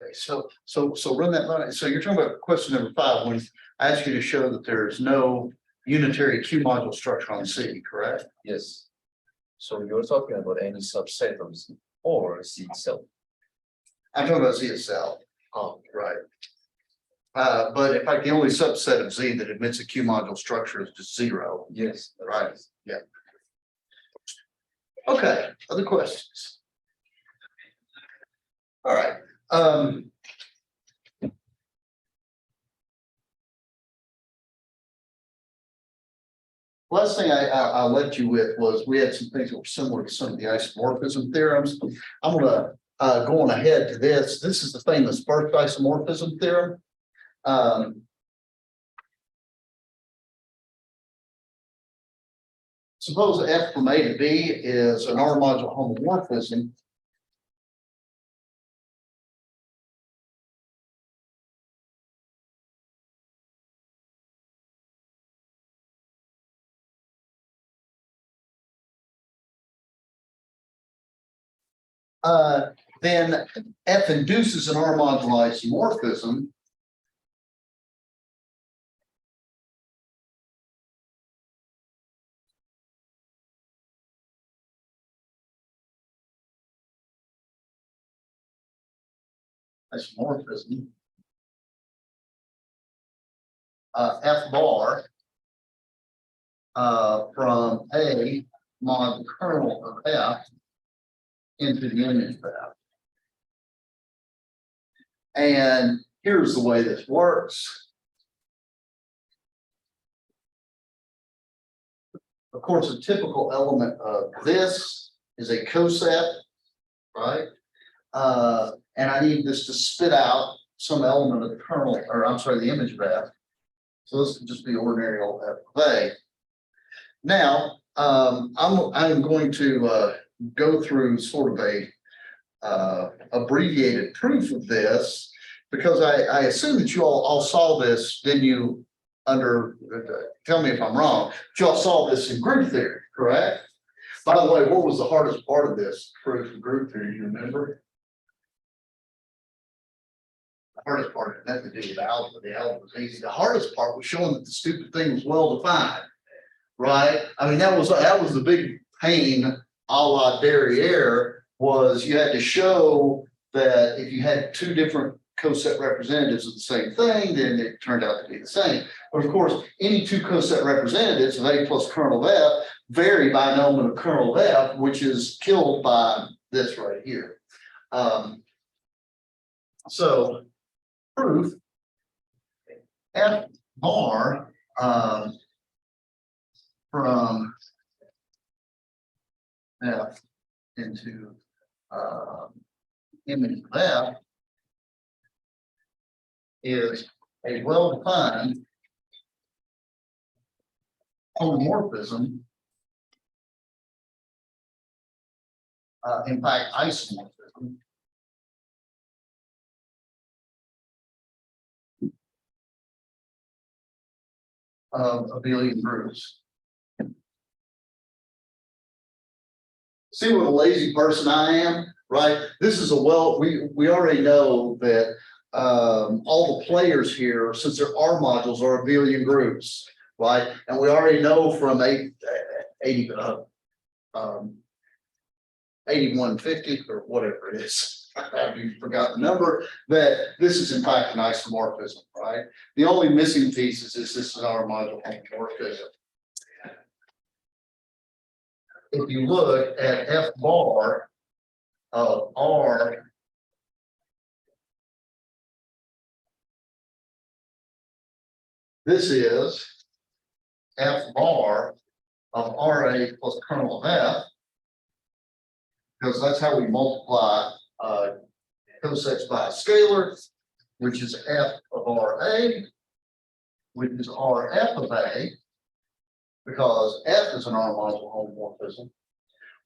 Okay, so run that line. So you're talking about question number 5 when I asked you to show that there is no unitary Q module structure on C, correct? Yes. So you're talking about any subset of Z or Z itself. I'm talking about Z itself, Oh, right? But in fact, the only subset of Z that admits a Q module structure is just 0. yes. Right. Yeah. Okay, other questions? All right. Last thing I left you with was we had some things that were similar to some of the isomorphism theorems. I'm gonna go on ahead to this. This is the famous first isomorphism theorem. Suppose F from A to B is an R module homomorphism. Then F induces an R module isomorphism. Isomorphism. F bar from A mod kernel of F into the image of F. And here's the way this works. Of course, a typical element of this is a coset, right? And I need this to spit out some element of the kernel, or I'm sorry, the image of F. So this can just be ordinary old F of A. Now, I'm going to go through sort of a abbreviated proof of this, because I assume that you all saw this, didn't you? Under, tell me if I'm wrong, but you all saw this in group theory, correct? By the way, what was the hardest part of this proof in group theory? Do you remember? The hardest part had nothing to do with algebra. The algebra was easy. The hardest part was showing that the stupid thing was well defined, right? I mean, that was the big pain, a la Derriere, was you had to show that if you had two different coset representatives of the same thing, then it turned out to be the same. But of course, any two coset representatives of A plus kernel of F vary by an element of kernel of F, which is killed by this right here. So proof F bar from F into image of F is a well-defined homomorphism, in fact, isomorphism of abelian groups. See what a lazy person I am, right? This is we already know that all the players here, since they're R modules, are abelian groups, right? And we already know from 8150 or whatever it is, I forgot the number, that this is in fact an isomorphism, right? The only missing piece is this is an R module homomorphism. If you look at F bar of R this is F bar of RA plus kernel of F, because that's how we multiply cosets by a scalar, which is F of RA, which is RF of A, because F is an R module homomorphism,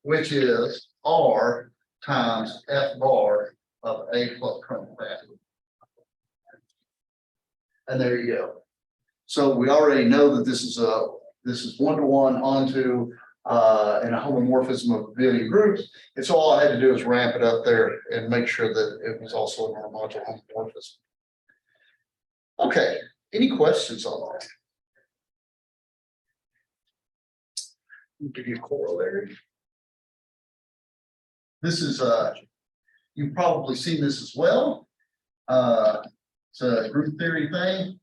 which is R times F bar of A plus kernel of F. And there you go. So we already know that this is 1-to-1 onto and a homomorphism of billion groups. And so all I had to do is ramp it up there and make sure that it was also a normodular homomorphism. Okay, any questions on that? I'll give you a corollary. This is you've probably seen this as well. It's a group theory thing,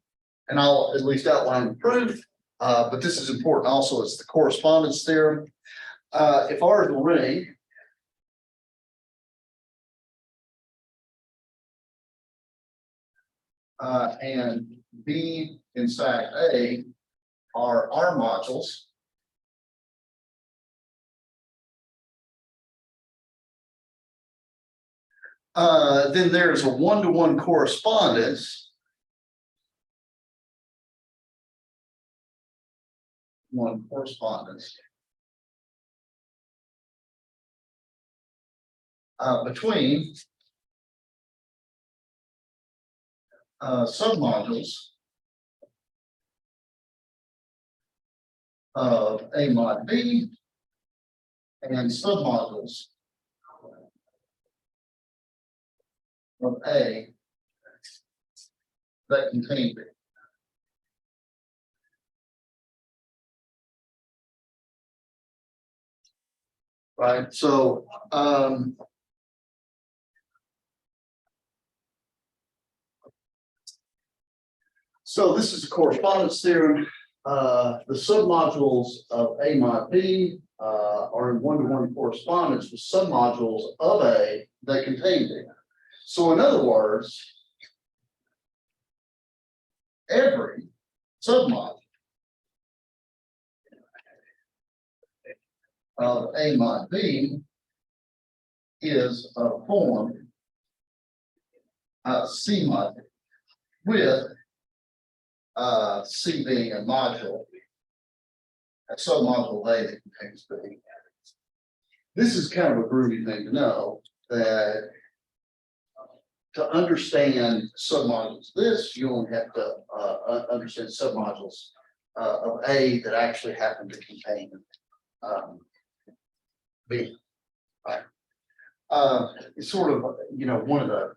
and I'll at least outline the proof. But this is important also. It's the correspondence theorem. If R is a ring, and B in fact A are R modules, then there's a one-to-one correspondence. One correspondence between submodules of A mod B and submodules of A that contain B. Right, so this is the correspondence theorem. The submodules of A mod B are in one-to-one correspondence with submodules of A that contain B. So in other words, every submodule of A mod B is a form C mod with C being a module, a submodule of A that contains B. This is kind of a groovy thing to know, that to understand submodules this, you only have to understand submodules of A that actually happen to contain B. Right. It's sort of, one of the,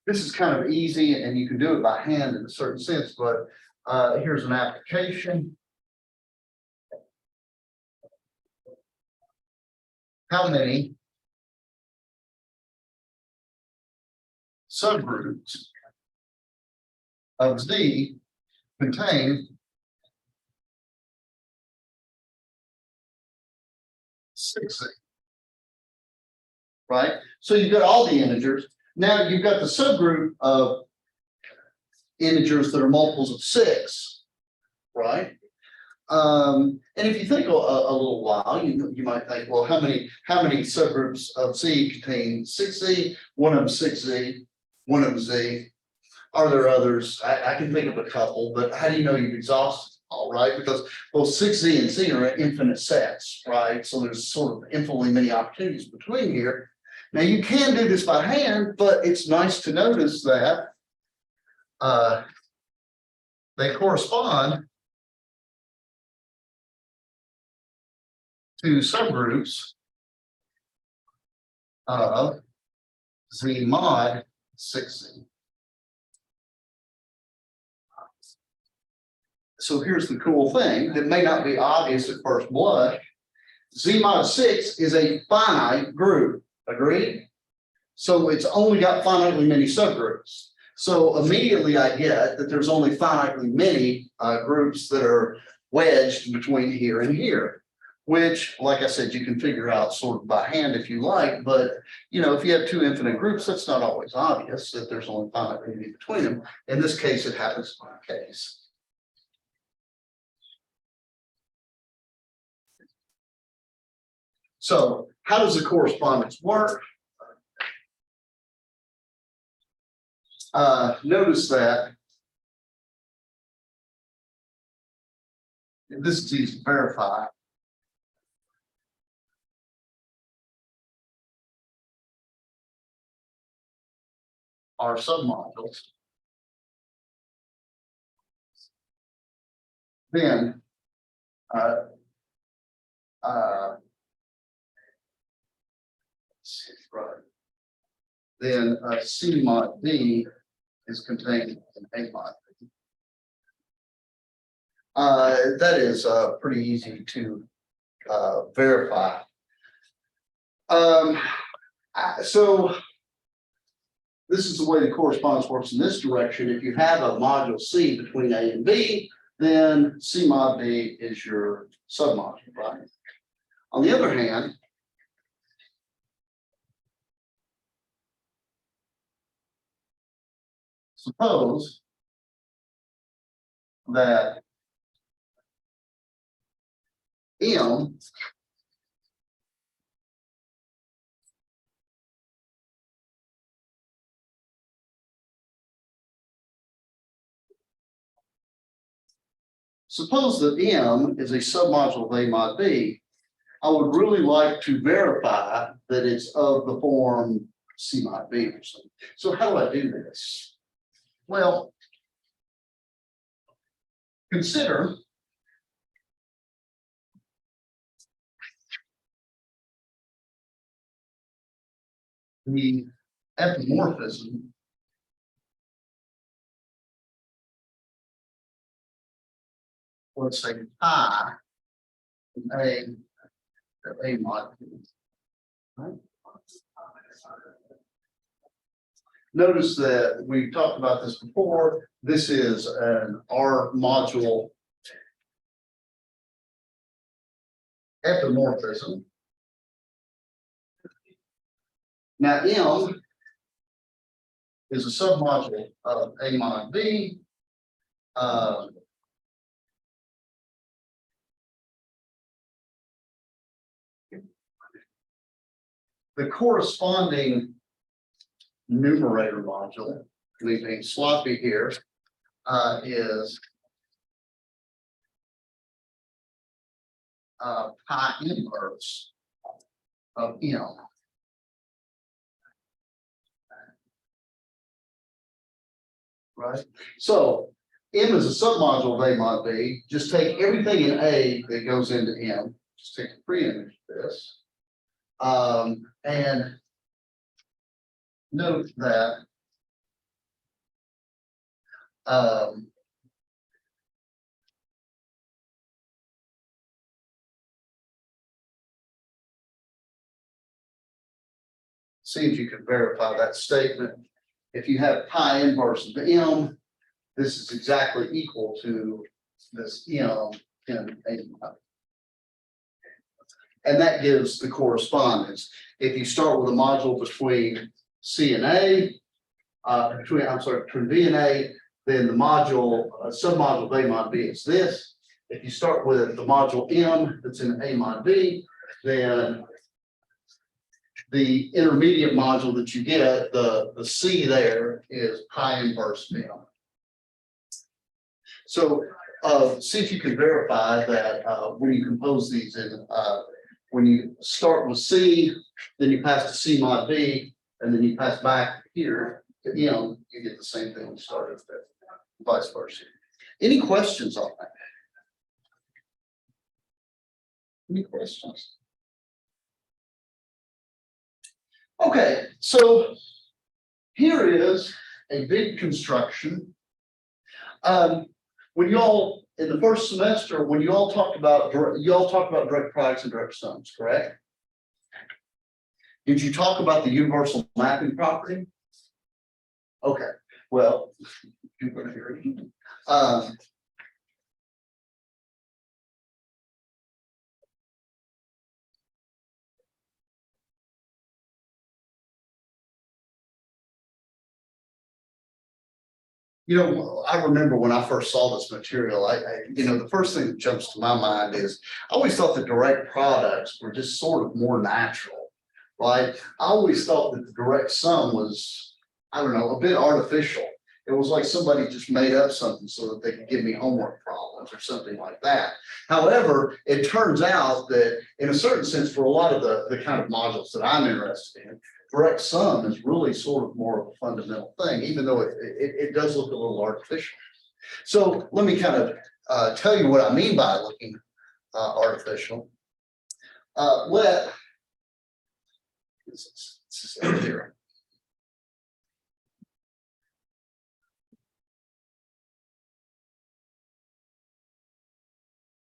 this is kind of easy and you can do it by hand in a certain sense, but here's an application. How many subgroups of Z contain six Z? Right? So you've got all the integers. Now you've got the subgroup of integers that are multiples of 6, right? And if you think a little while, you might think, well, how many subgroups of Z contain 6Z? One of them 6Z, one of them Z. Are there others? I can think of a couple, but how do you know you've exhausted all, right? Because both 6Z and Z are infinite sets, right? So there's sort of infinitely many opportunities between here. Now you can do this by hand, but it's nice to notice that they correspond to subgroups of Z mod 6Z. So here's the cool thing that may not be obvious at first blush. Z mod 6 is a finite group. Agreed? So it's only got finitely many subgroups. So immediately I get that there's only finitely many groups that are wedged between here and here, which, like I said, you can figure out sort of by hand if you like. But, if you have two infinite groups, that's not always obvious that there's only finitely many between them. In this case, it happens to be the case. So how does the correspondence work? Notice that this is easy to verify. Our submodules. Then Right. Then C mod B is contained in A mod B. That is pretty easy to verify. So this is the way the correspondence works in this direction. If you have a module C between A and B, then C mod B is your submodule, right? On the other hand, suppose that M suppose that M is a submodule of A mod B. I would really like to verify that it's of the form C mod B or something. So how do I do this? Well, consider the epimorphism let's say I A mod B. Right? Notice that we talked about this before. This is an R module epimorphism. Now M is a submodule of A mod B. The corresponding numerator module, me being sloppy here, is pi inverse of M. Right? So M is a submodule of A mod B. Just take everything in A that goes into M. Just take a pre-image of this. And note that see if you can verify that statement. If you have pi inverse of M, this is exactly equal to this M in A mod. And that gives the correspondence. If you start with a module between C and A, between B and A, then the module, submodule of A mod B is this. If you start with the module M that's in A mod B, then the intermediate module that you get, the C there is pi inverse M. So see if you can verify that when you compose these in when you start with C, then you pass to C mod B, and then you pass back here to M, you get the same thing you started with, vice versa. Any questions on that? Any questions? Okay, so here is a big construction. When y'all in the first semester, when you all talked about direct products and direct sums, correct? Did you talk about the universal mapping property? Okay, well, you're going to hear it. You know, I remember when I first saw this material, the first thing that jumps to my mind is I always thought the direct products were just sort of more natural, right? I always thought that the direct sum was, I don't know, a bit artificial. It was like somebody just made up something so that they could give me homework problems or something like that. However, it turns out that in a certain sense, for a lot of the kind of modules that I'm interested in, direct sum is really sort of more of a fundamental thing, even though it does look a little artificial. So let me kind of tell you what I mean by looking artificial. Let. This is here.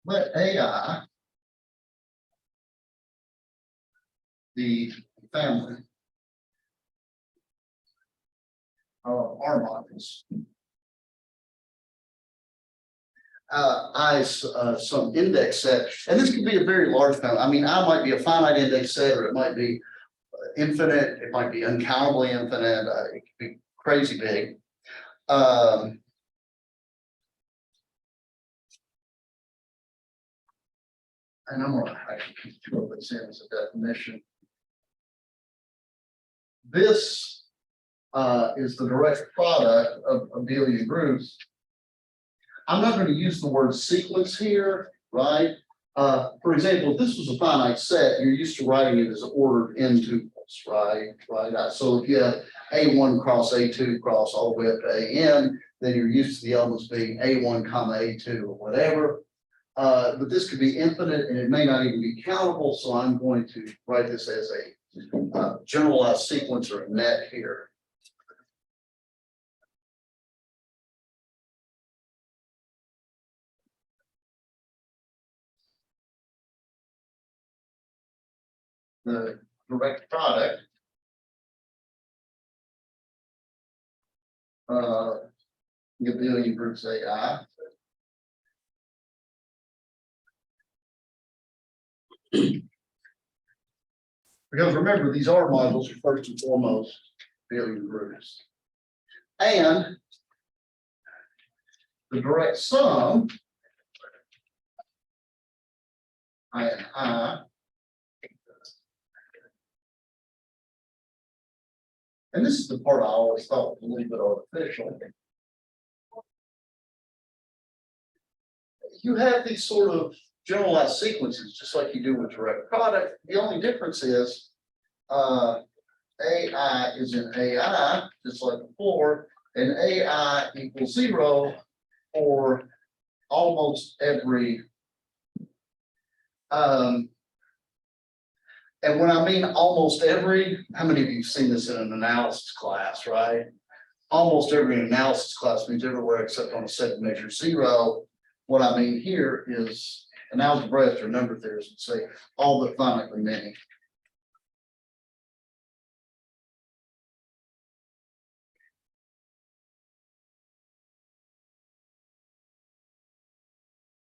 Let AI the family of R models. Some index set, and this could be a very large family. I mean, I might be a finite index set, or it might be infinite, it might be uncountably infinite, it could be crazy big. And I'm gonna actually throw this in as a definition. This is the direct product of abelian groups. I'm not going to use the word sequence here, right? For example, if this was a finite set, you're used to writing it as ordered n tuples, right? So if you have A1 cross A2 cross all the way up to AN, then you're used to the elements being A1 comma A2 or whatever. But this could be infinite and it may not even be countable. So I'm going to write this as a generalized sequence or a net here. The direct product the abelian groups AI. Because remember, these R modules are first and foremost abelian groups. And the direct sum I and I. And this is the part I always thought was a little bit artificial. You have these sort of generalized sequences, just like you do with direct product. The only difference is AI is in AI, just like before, and AI equals 0 for almost every. And when I mean almost every, how many of you have seen this in an analysis class, right? Almost every analysis class means everywhere except on a set of measure 0. What I mean here is an algebraist or number theorist would say all but finitely many.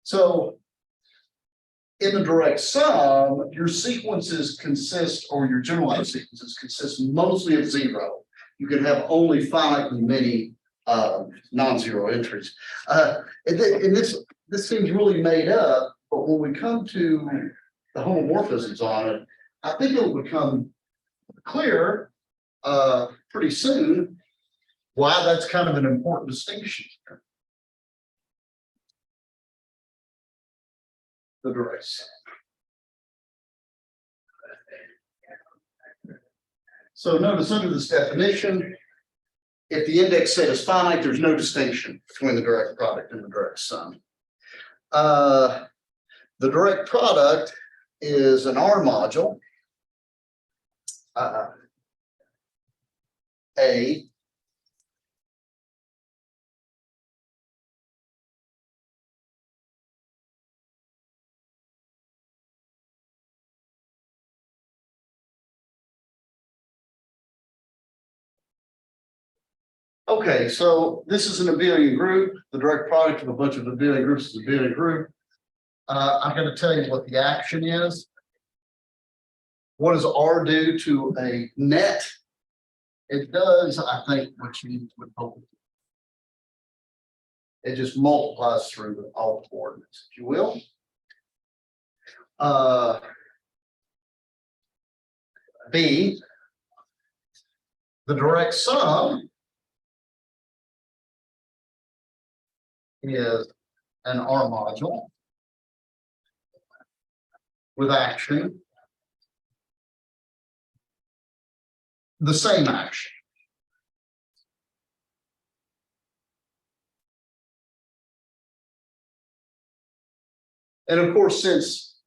So in the direct sum, your sequences consist, or your generalized sequences consist mostly of 0. You can have only finitely many non-zero entries. And this seems really made up, but when we come to the homomorphisms on it, I think it will become clear pretty soon why that's kind of an important distinction. The direct sum. So notice under this definition, if the index set is finite, there's no distinction between the direct product and the direct sum. The direct product is an R module, A. Okay, so this is an abelian group. The direct product of a bunch of abelian groups is a abelian group. I'm going to tell you what the action is. What does R do to a net? It does, I think, what you would hope. It just multiplies through all the coordinates, if you will. B, the direct sum is an R module with action, the same action. And of course, since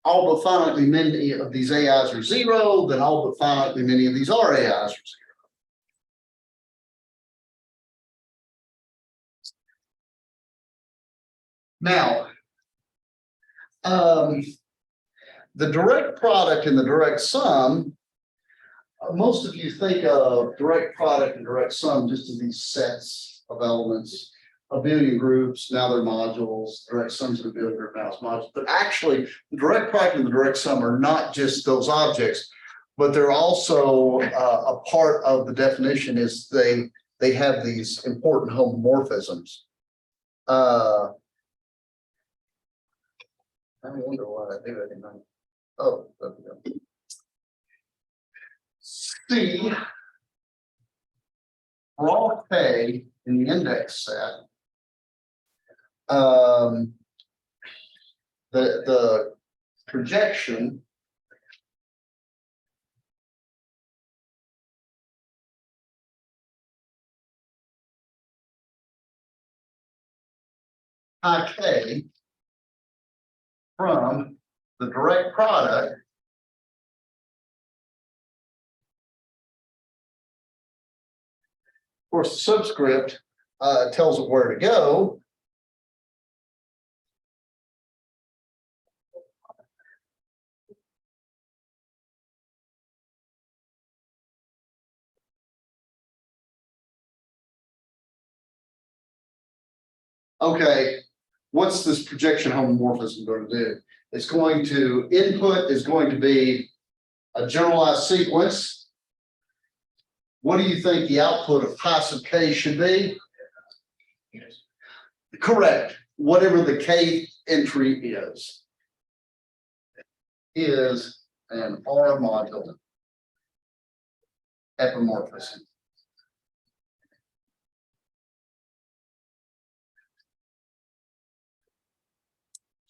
all but finitely many of these AIs are zero, then all but finitely many of these are AIs are zero. Now, the direct product and the direct sum, most of you think of direct product and direct sum just as these sets of elements, a billion groups, now they're modules, direct sums of a billion group, now it's modules. But actually, the direct product and the direct sum are not just those objects, but they're also a part of the definition is they have these important homomorphisms. I wonder why I do it. Oh, there we go. C, raw K in the index set. The projection I K from the direct product of course, the subscript tells it where to go. Okay, what's this projection homomorphism going to do? It's going to input is going to be a generalized sequence. What do you think the output of pi sub k should be? Yes. Correct. Whatever the k entry is an R module epimorphism.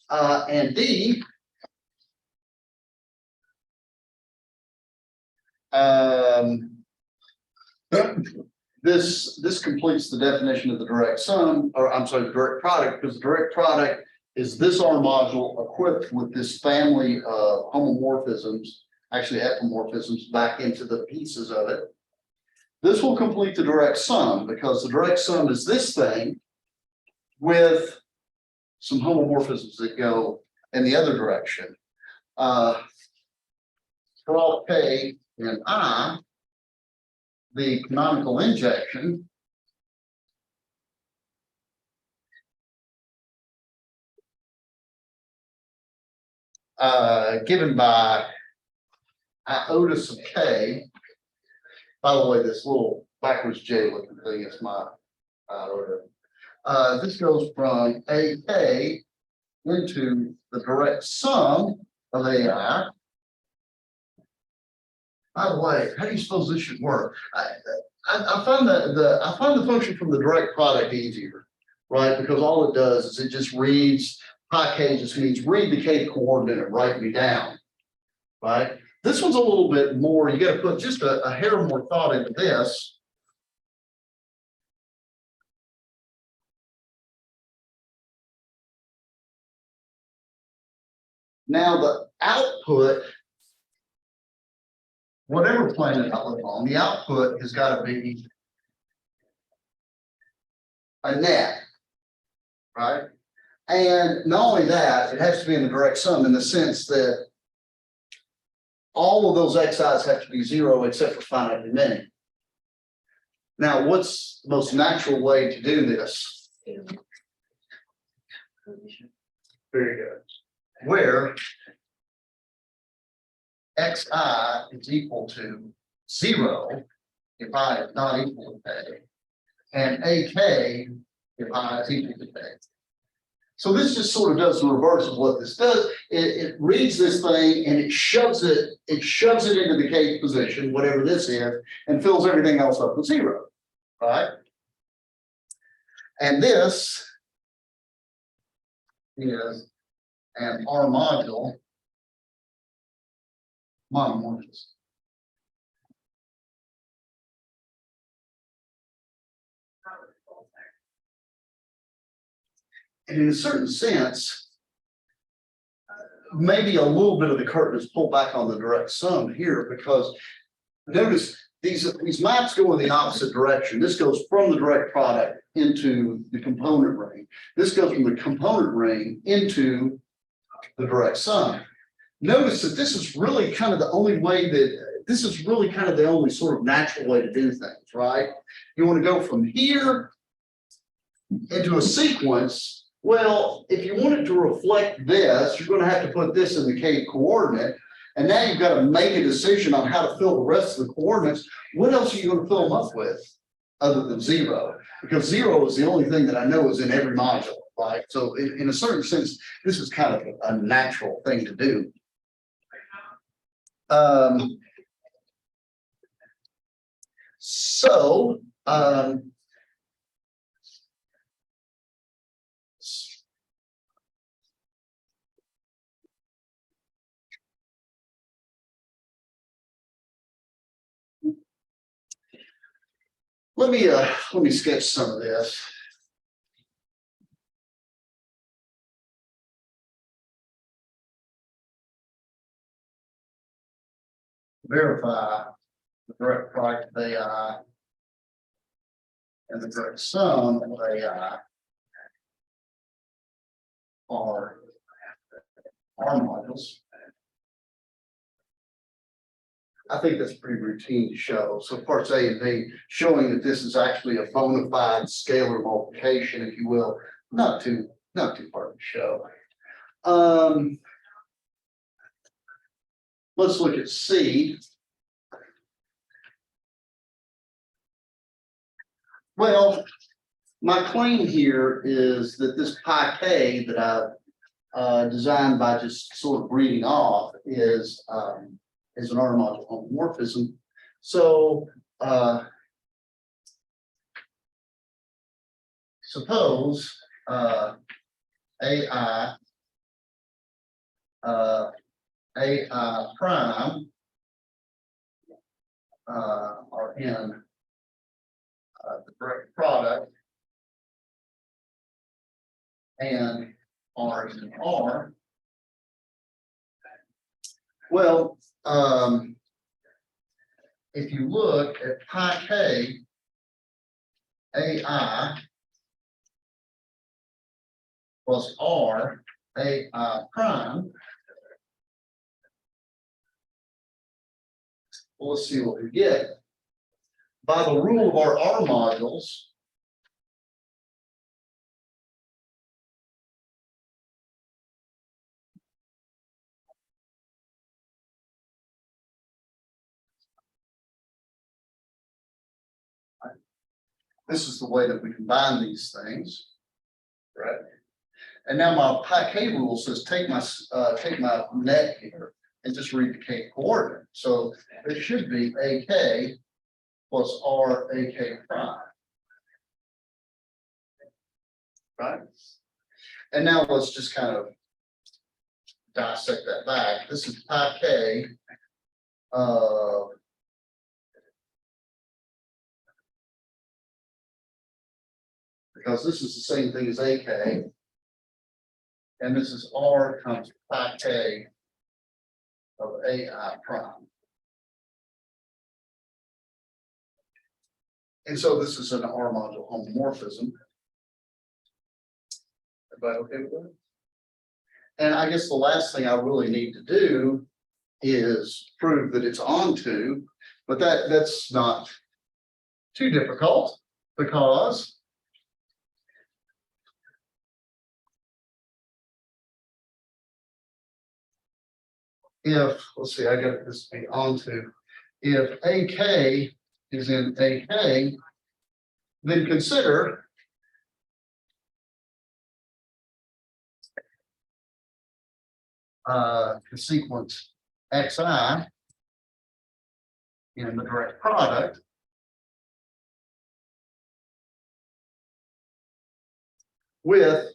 And D, this completes the definition of the direct sum, or I'm sorry, the direct product, because the direct product is this R module equipped with this family of homomorphisms, actually epimorphisms back into the pieces of it. This will complete the direct sum because the direct sum is this thing with some homomorphisms that go in the other direction. For all K and I, the canonical injection given by iota sub K. By the way, this little backwards J looking thing is my iota. This goes from AK into the direct sum of AI. By the way, how do you suppose this should work? I find the function from the direct product easier, right? Because all it does is it just reads pi k just means read the k coordinate and write me down, right? This one's a little bit more. You got to put just a hair more thought into this. Now the output, whatever planet I live on, the output has got to be a net, right? And not only that, it has to be in the direct sum in the sense that all of those xi's have to be zero except for finitely many. Now, what's the most natural way to do this? Very good. Where xi is equal to 0 if I is not equal to k, and ak if I is equal to k. So this just sort of does the reverse of what this does. It reads this thing and it shoves it into the k position, whatever this is, and fills everything else up with 0. Right? And this is an R module monomorphism. And in a certain sense, maybe a little bit of the curtain is pulled back on the direct sum here, because notice these maps go in the opposite direction. This goes from the direct product into the component ring. This goes from the component ring into the direct sum. Notice that this is really kind of the only way that, this is really kind of the only sort of natural way to do things, right? You want to go from here into a sequence. Well, if you want it to reflect this, you're going to have to put this in the K coordinate. And now you've got to make a decision on how to fill the rest of the coordinates. What else are you going to fill them up with other than 0? Because 0 is the only thing that I know is in every module, right? So in a certain sense, this is kind of a natural thing to do. Let me sketch some of this. Verify the direct product of AI and the direct sum of AI are modules. I think that's pretty routine to show. So parts A and B showing that this is actually a bona fide scalar multiplication, if you will, not too hard to show. Let's look at C. Well, my claim here is that this pi k that I designed by just sort of reading off is an R module homomorphism. So suppose AI prime are in the direct product and R is in R. Well, if you look at pi k AI plus R AI prime, well, let's see what we get. By the rule of our R modules, this is the way that we combine these things, right? And now my pi k rule says take my net here and just read the k coordinate. So it should be AK plus R AK prime, right? And now let's just kind of dissect that back. This is pi k because this is the same thing as AK, and this is R times pi k of AI prime. And so this is an R module homomorphism. Everybody okay with that? And I guess the last thing I really need to do is prove that it's onto, but that's not too difficult, because if, let's see, I got this to be onto, if AK is in AK, then consider the sequence XI in the direct product with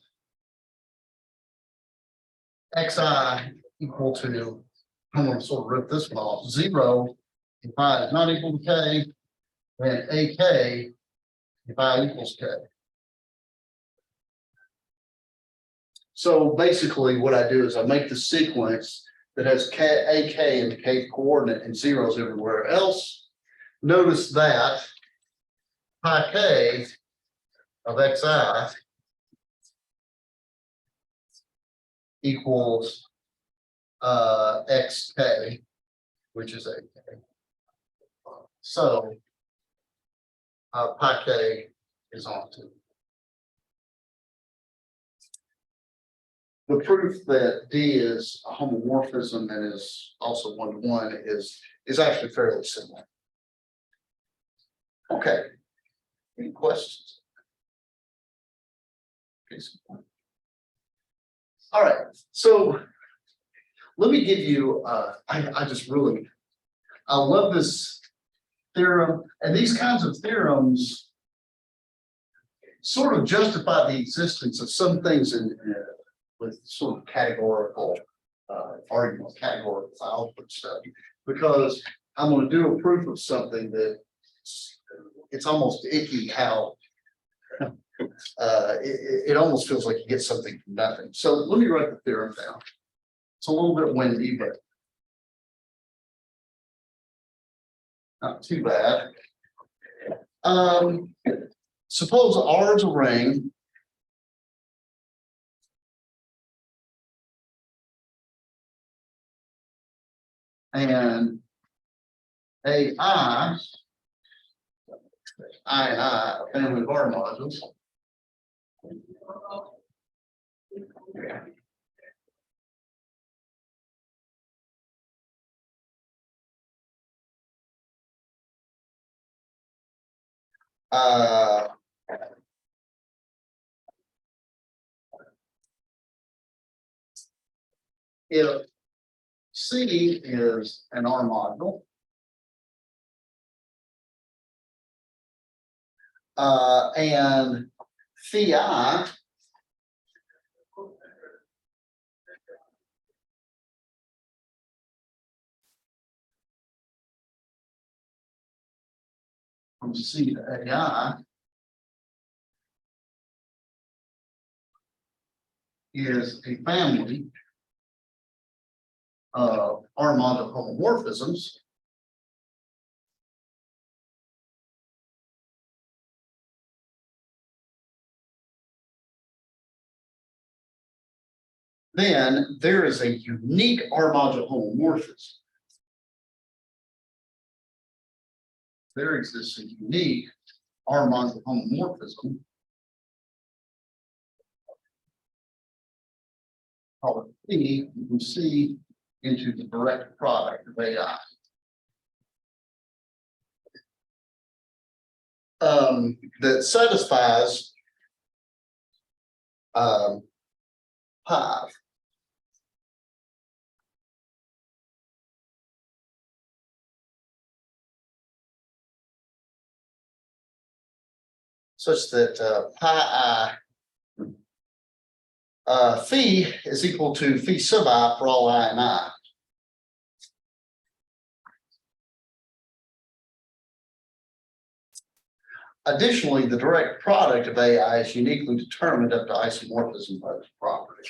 XI equal to, I'm going to sort of rip this one off, 0 if I is not equal to K, then AK if I equals K. So basically what I do is I make the sequence that has AK in the K coordinate and zeros everywhere else. Notice that pi K of Xi equals XK, which is AK. So pi K is on 2. The proof that D is a homomorphism and is also 1-to-1 is actually fairly similar. Okay. Any questions? All right. So let me give you, I just really, I love this theorem, and these kinds of theorems sort of justify the existence of some things in with sort of categorical argument, categorical algebra stuff, because I'm going to do a proof of something that it's almost icky how it almost feels like you get something from nothing. So let me write the theorem down. It's a little bit windy, but not too bad. Suppose R is a ring. And AI, I and I, a family of R modules. If C is an R module, and phi from C to AI is a family of R module homomorphisms, then there is a unique R module homomorphism. There exists a unique R module homomorphism called P from C into the direct product of AI. That satisfies pi. Such that pi phi is equal to phi sub I for all I and I. Additionally, the direct product of AI is uniquely determined up to isomorphism by this property.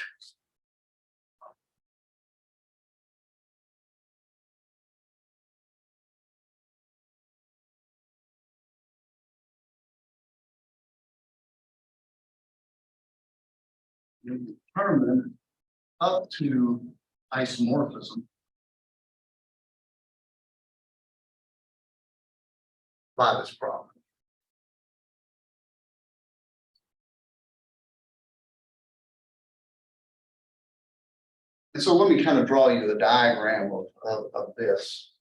Determined up to isomorphism by this property. And so let me kind of draw you the diagram of this.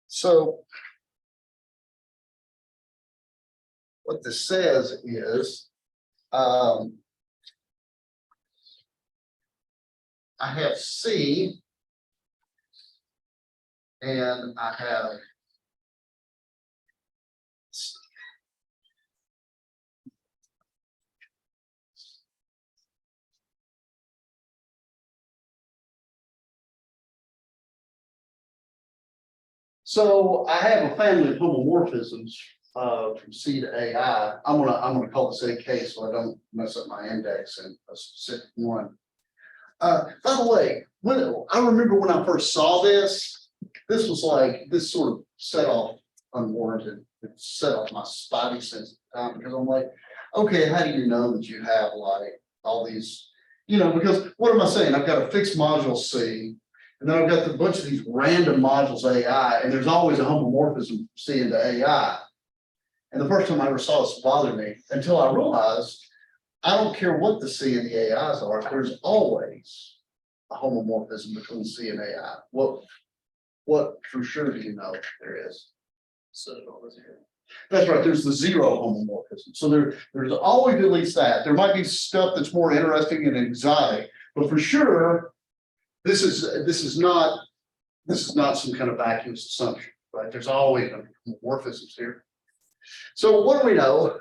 So what this says is I have C and I have so I have a family of homomorphisms from C to AI. I'm gonna call this AK so I don't mess up my index in a specific one. By the way, I remember when I first saw this, this was like, this sort of set off unwarranted. It set off my spidey sense at the time because I'm like, okay, how do you know that you have like all these, because what am I saying? I've got a fixed module C, and then I've got a bunch of these random modules AI, and there's always a homomorphism from C into AI. And the first time I ever saw this bothered me until I realized I don't care what the C and the AIs are, there's always a homomorphism between C and AI. What for sure do you know there is? So over here. That's right, there's the zero homomorphism. So there's always at least that. There might be stuff that's more interesting and exotic, but for sure, this is not some kind of vacuous assumption, right? There's always homomorphisms here. So what do we know?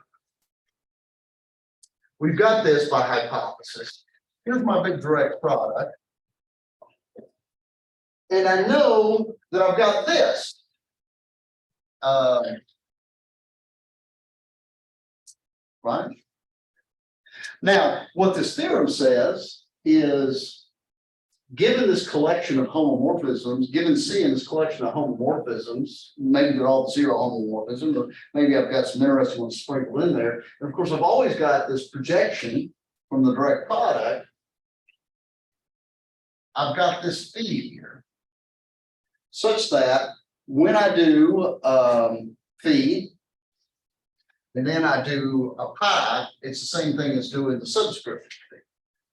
We've got this by hypothesis. Here's my big direct product. And I know that I've got this. Right? Now, what this theorem says is, given this collection of homomorphisms, given C in this collection of homomorphisms, maybe they're all zero homomorphisms, but maybe I've got some interesting ones sprinkled in there. And of course, I've always got this projection from the direct product. I've got this phi here, such that when I do phi, and then I do a pi, it's the same thing as doing the subscript,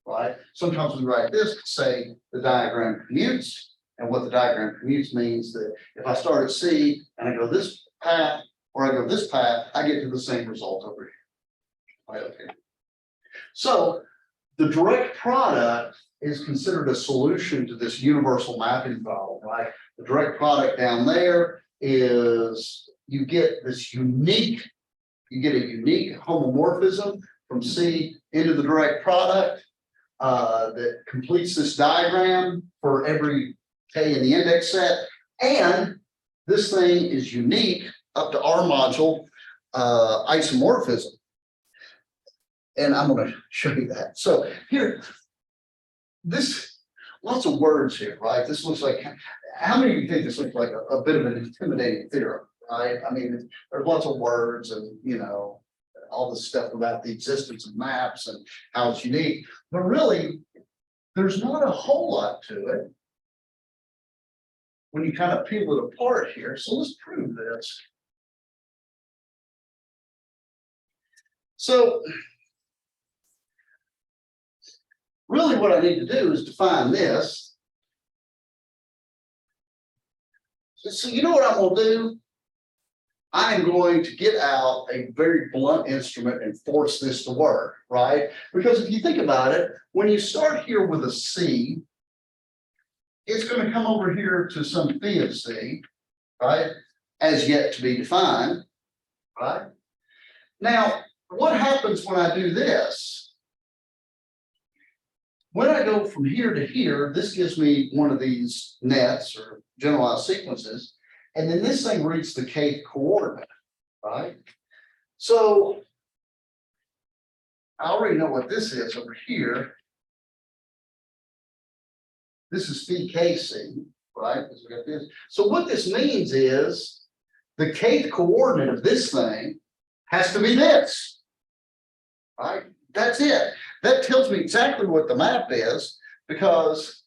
right? Sometimes we write this to say the diagram commutes, and what the diagram commutes means that if I start at C and I go this path, or I go this path, I get to the same result over here. Right, okay. So the direct product is considered a solution to this universal mapping problem, right? The direct product down there is you get this unique homomorphism from C into the direct product that completes this diagram for every K in the index set. And this thing is unique up to R module isomorphism. And I'm going to show you that. So here, lots of words here, right? This looks like, how many of you think this looks like a bit of an intimidating theorem, right? I mean, there's lots of words and, all this stuff about the existence of maps and how it's unique, but really, there's not a whole lot to it when you kind of peel it apart here. So let's prove this. So really what I need to do is define this. So you know what I'm going to do? I am going to get out a very blunt instrument and force this to work, right? Because if you think about it, when you start here with a C, it's going to come over here to some phi of C, right? As yet to be defined, right? Now, what happens when I do this? When I go from here to here, this gives me one of these nets or generalized sequences. And then this thing reads the kth coordinate, right? So I already know what this is over here. This is phi kc, right? Because we got this. So what this means is the kth coordinate of this thing has to be this, right? That's it. That tells me exactly what the map is, because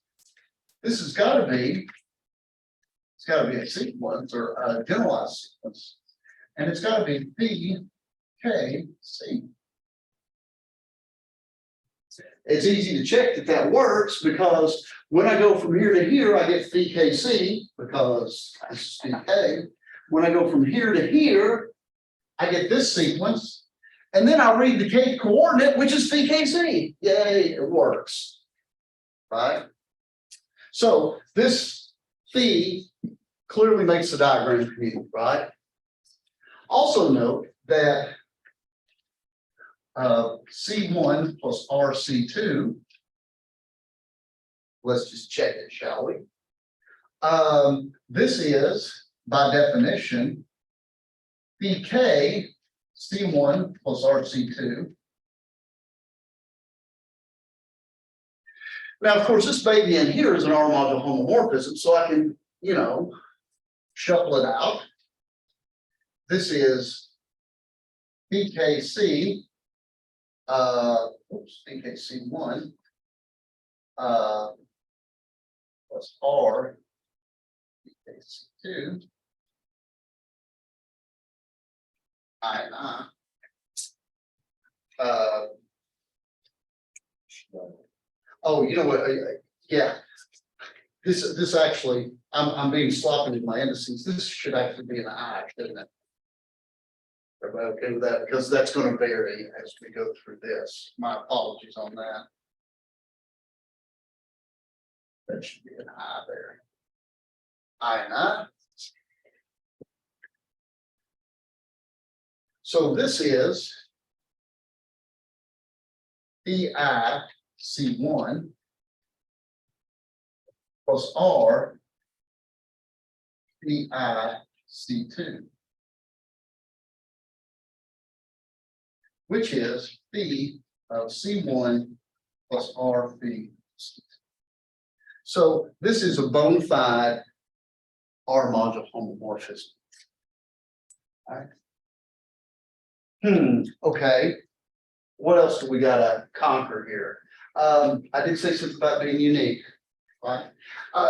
this has got to be, it's got to be a sequence or a generalized sequence, and it's got to be phi kc. It's easy to check that that works, because when I go from here to here, I get phi kc, because this is phi k. When I go from here to here, I get this sequence, and then I'll read the kth coordinate, which is phi kc. Yay, it works, right? So this phi clearly makes the diagram commute, right? Also note that C1 plus RC2, let's just check it, shall we? This is, by definition, BK C1 plus RC2. Now, of course, this baby in here is an R module homomorphism, so I can, you know, shuffle it out. This is BKC, BKC1 plus R BKC2 I and I. Oh, you know what? Yeah. This actually, I'm being sloppy with my indices. This should actually be an I, shouldn't it? Everybody okay with that? Because that's going to vary as we go through this. My apologies on that. That should be an I there. I and I. So this is PI C1 plus R PI C2, which is phi of C1 plus R phi C2. So this is a bona fide R module homomorphism. All right. Okay. What else do we gotta conquer here? I did say something about being unique, right?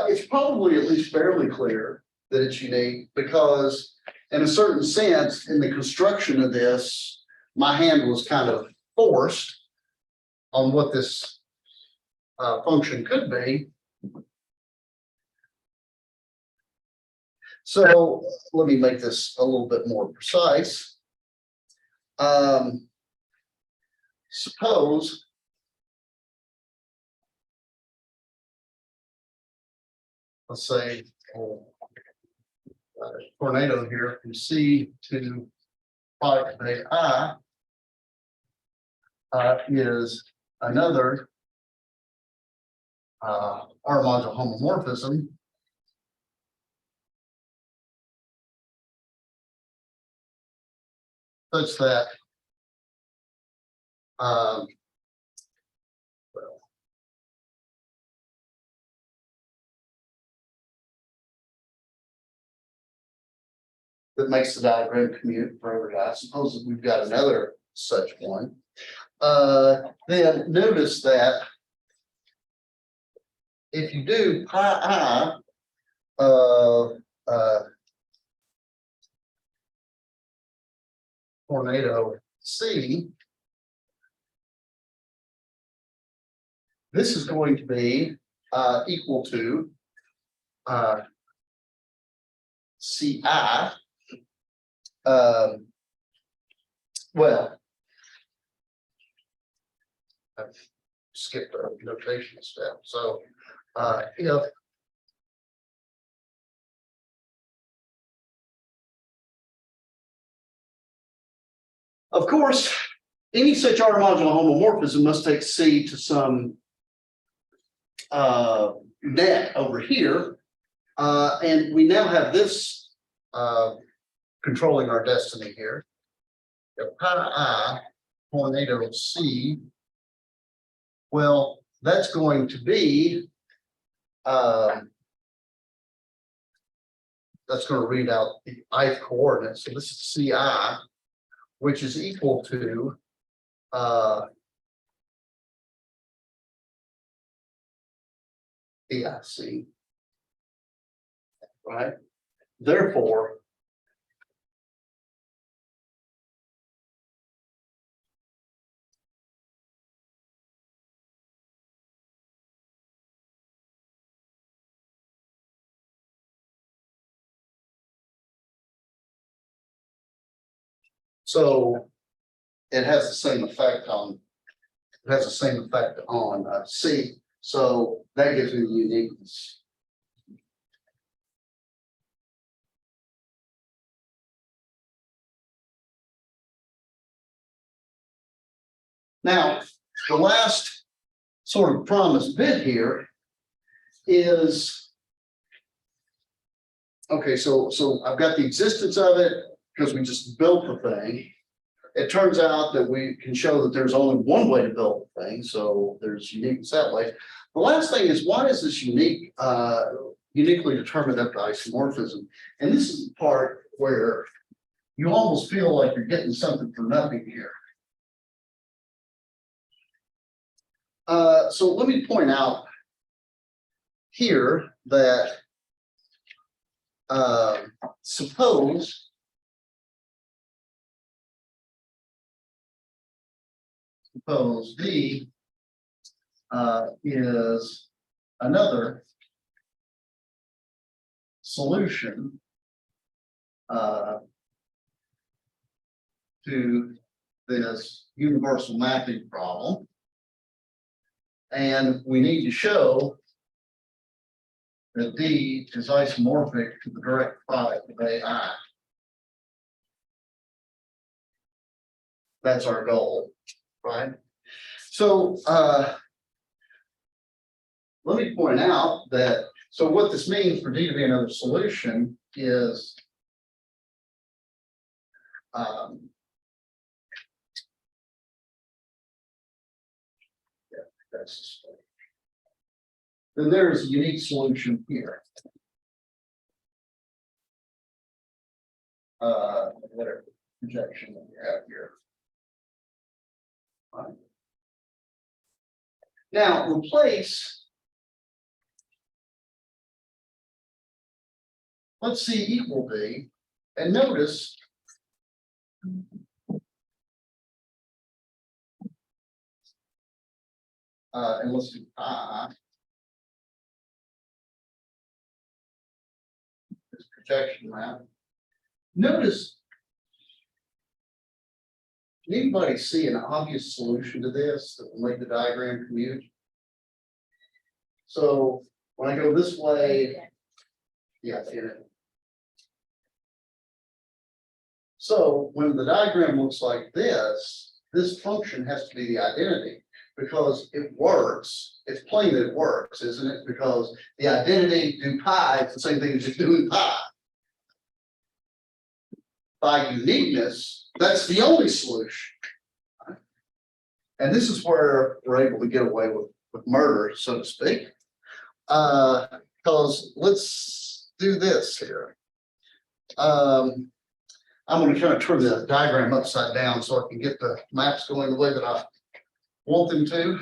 It's probably at least fairly clear that it's unique because in a certain sense, in the construction of this, my hand was kind of forced on what this function could be. So let me make this a little bit more precise. Suppose let's say tornado here from C to product of AI is another R module homomorphism. Such that that makes the diagram commute for every I. Suppose that we've got another such one. Then notice that if you do pi I tornado C, this is going to be equal to CI. Well, I've skipped a notation step. So if of course, any such R module homomorphism must take C to some net over here. And we now have this controlling our destiny here. The pi I tornado C. Well, that's going to be that's going to read out the ith coordinate. So this is CI, which is equal to EIC, right? Therefore, so it has the same effect on C. So that gives me the uniqueness. Now, the last sort of promised bit here is, okay, so I've got the existence of it, because we just built the thing. It turns out that we can show that there's only one way to build the thing, so there's uniqueness that way. The last thing is, why is this uniquely determined up to isomorphism? And this is the part where you almost feel like you're getting something for nothing here. So let me point out here that suppose D is another solution to this universal mapping problem. And we need to show that D is isomorphic to the direct product of AI. That's our goal, right? So let me point out that, so what this means for D to be another solution is then there's a unique solution here. Whatever projection that we have here. Right. Now replace, let's see equal D, and notice and let's do I. This projection map. Notice, can anybody see an obvious solution to this that will make the diagram commute? So when I go this way, yeah, so when the diagram looks like this function has to be the identity. Because it works, it's plain that it works, isn't it? Because the identity do pi, it's the same thing as just doing pi. By uniqueness, that's the only solution. And this is where we're able to get away with murder, so to speak. Because let's do this here. I'm going to kind of turn the diagram upside down so I can get the maps going the way that I want them to.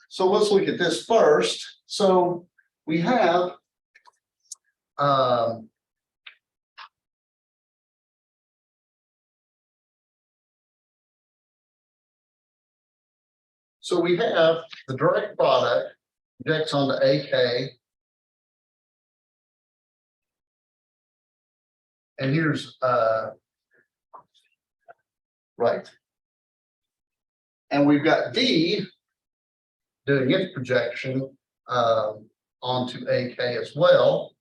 So let's look at this first. So we have the direct product projects onto AK. And here's right. And we've got D doing its projection onto AK as well.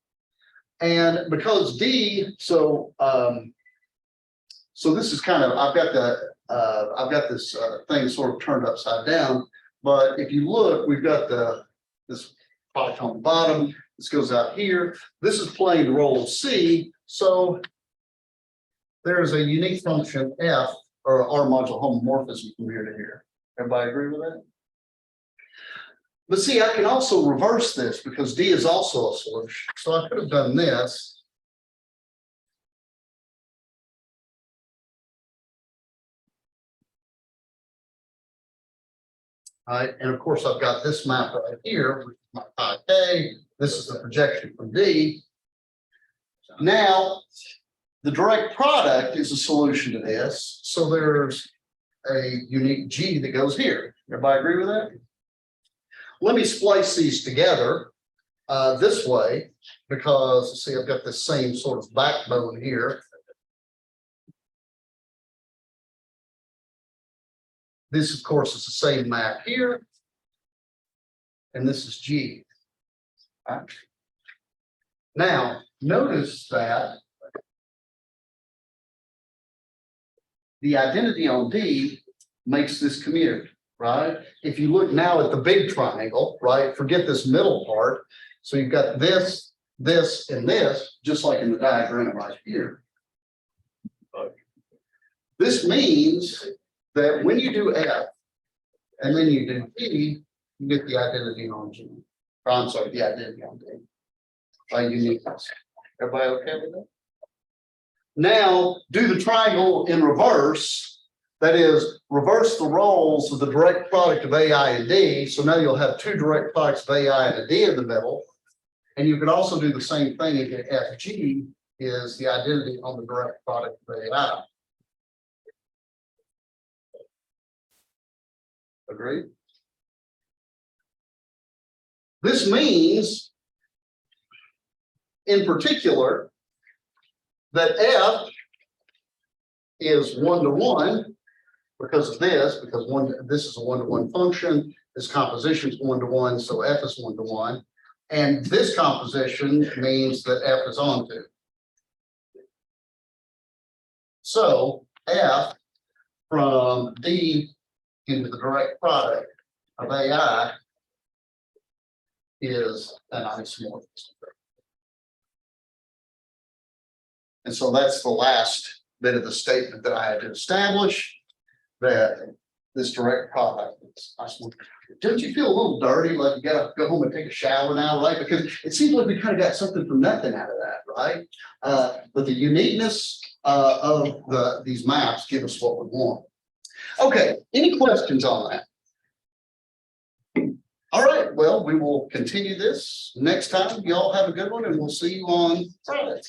And because D, so this is kind of, I've got this thing sort of turned upside down, but if you look, we've got this product on the bottom, this goes out here. This is playing the role of C, so there's a unique function F, or R modular homomorphism from here to here. Everybody agree with that? But see, I can also reverse this because D is also a solution. So I could have done this. All right, and of course I've got this map right here, which is my pi K. This is the projection from D. Now, the direct product is a solution to this. So there's a unique G that goes here. Everybody agree with that? Let me splice these together this way, because see, I've got this same sort of backbone here. This, of course, is the same map here. And this is G. Right. Now, notice that the identity on D makes this commute, right? If you look now at the big triangle, right, forget this middle part. So you've got this this and this, just like in the diagram right here. This means that when you do F and then you do P, you get the identity on G. Or I'm sorry, the identity on D. By uniqueness. Everybody okay with that? Now do the triangle in reverse. That is, reverse the roles of the direct product of AI and D. So now you'll have two direct products of AI and a D in the middle. And you can also do the same thing and get FG is the identity on the direct product of AI. Agreed? This means, in particular, that F is 1-to-1 because of this, because this is a 1-to-1 function, this composition is 1-to-1, so F is 1-to-1. And this composition means that F is onto. So F from D into the direct product of AI is an isomorphism. And so that's the last bit of the statement that I had to establish, that this direct product is isomorphism. Don't you feel a little dirty, like you gotta go home and take a shower now, right? Because it seems like we kind of got something from nothing out of that, right? But the uniqueness of these maps give us what we want. Okay, any questions on that? All right, well, we will continue this next time. Y'all have a good one, and we'll see you on Friday.